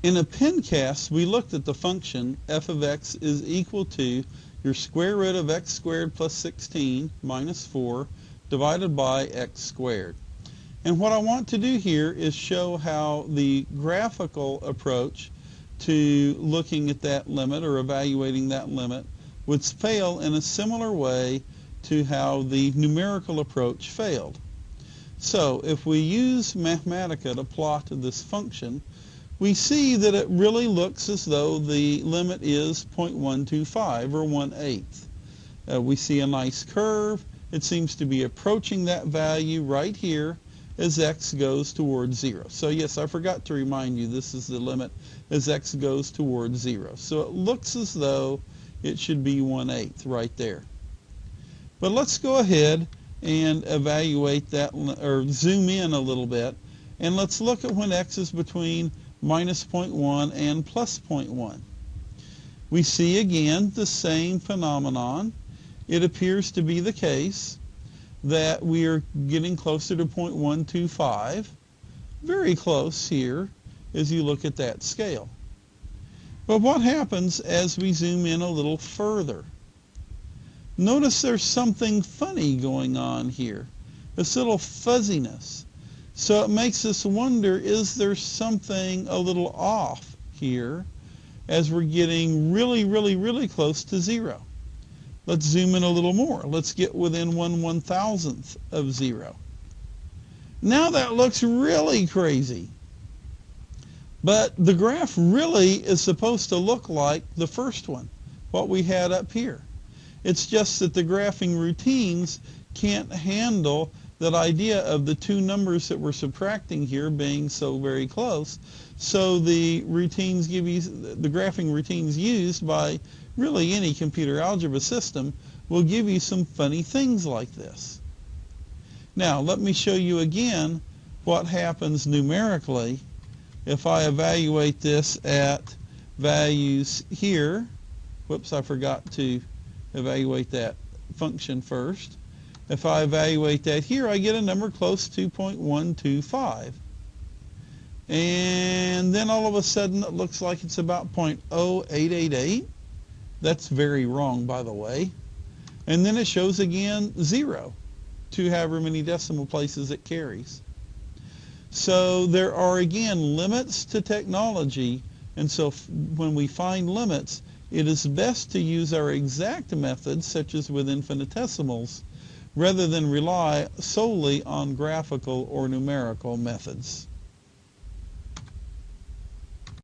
In a pencast, we looked at the function f of x is equal to your square root of x squared plus 16 minus 4 divided by x squared. And what I want to do here is show how the graphical approach to looking at that limit or evaluating that limit would fail in a similar way to how the numerical approach failed. So if we use Mathematica to plot this function, we see that it really looks as though the limit is 0.125 or 1/8. We see a nice curve. It seems to be approaching that value right here as x goes towards 0. So yes, I forgot to remind you this is the limit as x goes towards 0. So it looks as though it should be 1/8 right there. But let's go ahead and evaluate that, or zoom in a little bit, and let's look at when x is between minus 0.1 and plus 0.1. We see again the same phenomenon. It appears to be the case that we are getting closer to 0.125, very close here as you look at that scale. But what happens as we zoom in a little further? Notice there's something funny going on here, this little fuzziness. So it makes us wonder, is there something a little off here as we're getting really, really, really close to 0? Let's zoom in a little more. Let's get within 1/1000th of 0. Now that looks really crazy. But the graph really is supposed to look like the first one, what we had up here. It's just that the graphing routines can't handle that idea of the two numbers that we're subtracting here being so very close. So the routines give you, the graphing routines used by really any computer algebra system will give you some funny things like this. Now let me show you again what happens numerically if I evaluate this at values here. Whoops, I forgot to evaluate that function first. If I evaluate that here, I get a number close to 0.125. And then all of a sudden it looks like it's about 0.0888. That's very wrong, by the way. And then it shows again 0 to however many decimal places it carries. So there are again limits to technology, and so when we find limits, it is best to use our exact methods, such as with infinitesimals, rather than rely solely on graphical or numerical methods.